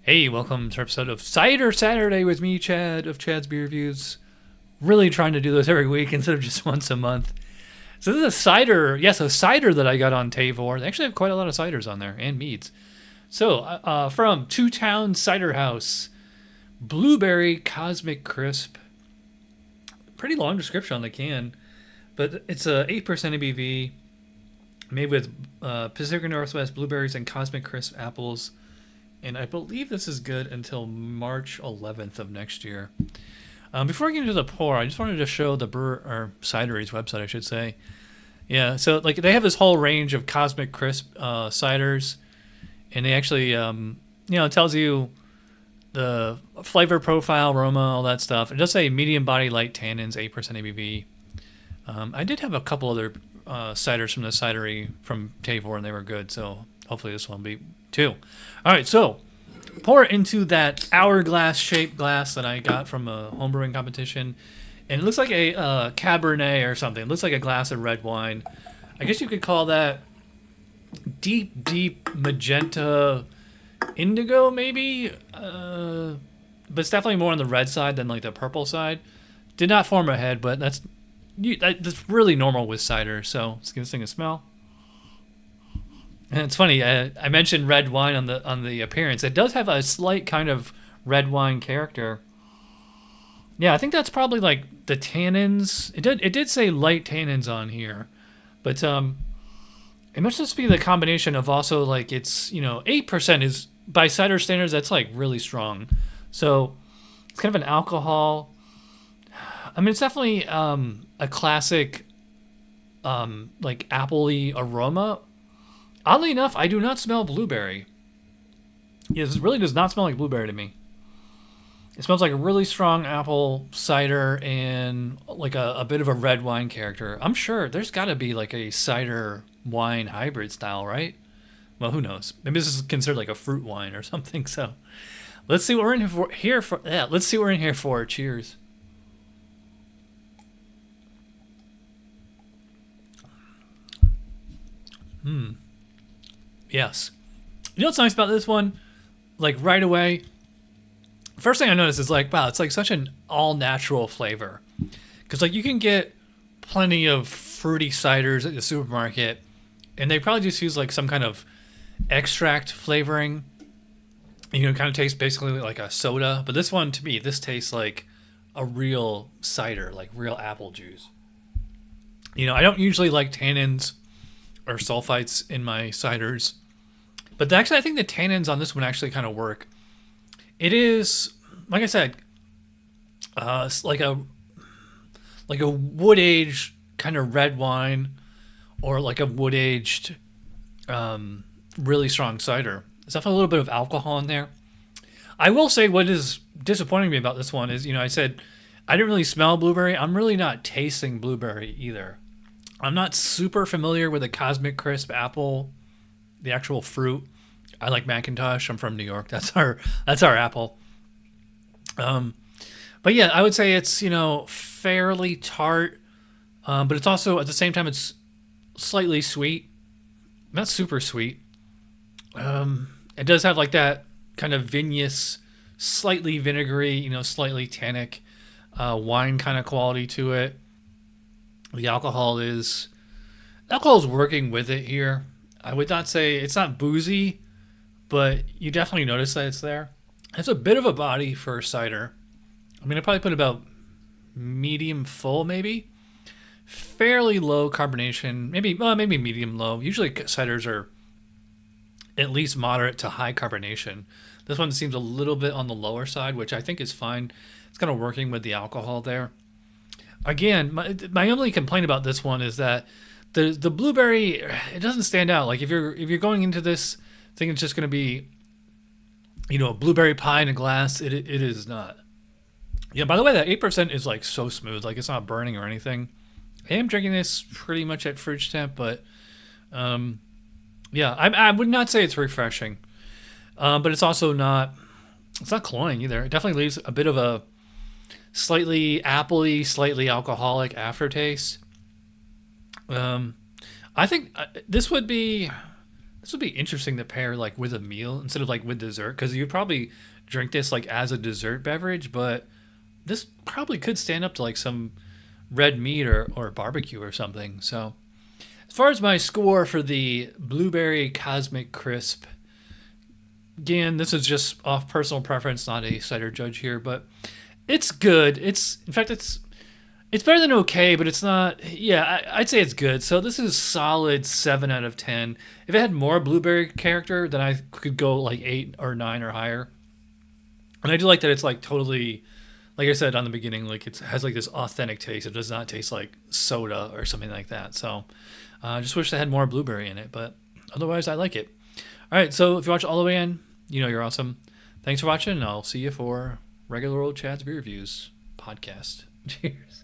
Hey, welcome to our episode of Cider Saturday with me, Chad, of Chad's Beer Reviews. Really trying to do this every week instead of just once a month. So this is a cider, yes, a cider that I got on Tavor. They actually have quite a lot of ciders on there, and meads. So, from Towns Ciderhouse, Blueberry Cosmic Crisp. Pretty long description on the can, but it's a 8% ABV, made with Pacific Northwest blueberries and Cosmic Crisp apples. And I believe this is good until March 11th of next year. Before I get into the pour, I just wanted to show the or cidery's website, I should say. Yeah, so like they have this whole range of Cosmic Crisp ciders, and they actually, it tells you the flavor profile, aroma, all that stuff. It does say medium body, light tannins, 8% ABV. I did have a couple other ciders from the cidery from Tavor, and they were good, so hopefully this one will be too. All right, so pour it into that hourglass shaped glass that I got from a homebrewing competition, and it looks like a cabernet or something. It looks like a glass of red wine. I guess you could call that deep magenta indigo, maybe, but it's definitely more on the red side than like the purple side. Did not form a head, but that's really normal with cider. So let's give this thing a smell. And it's funny, I mentioned red wine on the appearance. It does have a slight kind of red wine character. Yeah, I think that's probably like the tannins. It did say light tannins on here, but it must just be the combination of also like it's 8% is by cider standards that's like really strong. So it's kind of an alcohol. I mean, it's definitely a classic like appley aroma. Oddly enough, I do not smell blueberry. Yeah, this really does not smell like blueberry to me. It smells like a really strong apple cider and like a bit of a red wine character. I'm sure there's got to be like a cider wine hybrid style, right? Well, who knows? Maybe this is considered like a fruit wine or something. So let's see what we're in here for. Yeah, let's see what we're in here for. Cheers. Yes. You know what's nice about this one? Like right away, first thing I noticed is like, wow, it's like such an all natural flavor. Because like you can get plenty of fruity ciders at the supermarket, and they probably just use like some kind of extract flavoring. It kind of tastes basically like a soda. But this one, to me, this tastes like a real cider, like real apple juice. I don't usually like tannins or sulfites in my ciders. But actually, I think the tannins on this one actually kind of work. It is, like I said, like a wood aged kind of red wine, or like a wood aged, really strong cider. There's definitely a little bit of alcohol in there. I will say what is disappointing me about this one is, I said I didn't really smell blueberry. I'm really not tasting blueberry either. I'm not super familiar with the Cosmic Crisp apple, the actual fruit. I like Macintosh. I'm from New York. That's our apple. But yeah, I would say it's fairly tart, but it's also at the same time it's slightly sweet, not super sweet. It does have like that kind of vinous, slightly vinegary, slightly tannic, wine kind of quality to it. The alcohol is working with it here. I would not say it's not boozy, but you definitely notice that it's there. It's a bit of a body for cider. I'm going to probably put about medium full, maybe. Fairly low carbonation, maybe medium low. Usually ciders are at least moderate to high carbonation. This one seems a little bit on the lower side, which I think is fine. It's kind of working with the alcohol there. Again, my only complaint about this one is that the blueberry, it doesn't stand out. Like if you're going into this thinking it's just going to be, a blueberry pie in a glass, it is not. Yeah. By the way, that 8% is like so smooth, like it's not burning or anything. I am drinking this pretty much at fridge temp, but yeah, I would not say it's refreshing, but it's also not. It's not cloying either. It definitely leaves a bit of a slightly appley, slightly alcoholic aftertaste. I think this would be This would be interesting to pair like with a meal instead of like with dessert, because you'd probably drink this like as a dessert beverage, but this probably could stand up to like some red meat or barbecue or something. So as far as my score for the Blueberry Cosmic Crisp, again, this is just off personal preference, not a cider judge here, but it's good. It's better than okay, but it's not. Yeah, I'd say it's good. So this is solid 7 out of 10. If it had more blueberry character, then I could go like 8 or 9 or higher. And I do like that it's like totally, like I said on the beginning, like it has like this authentic taste. It does not taste like soda or something like that. So I just wish they had more blueberry in it, but otherwise I like it. All right, so if you watch all the way in, you know you're awesome. Thanks for watching, and I'll see you for regular old Chad's Beer Reviews podcast. Cheers.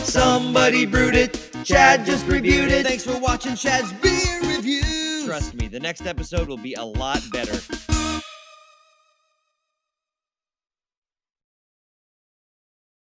Somebody brewed it, Chad just reviewed it. Thanks for watching Chad's Beer Reviews. Trust me, the next episode will be a lot better.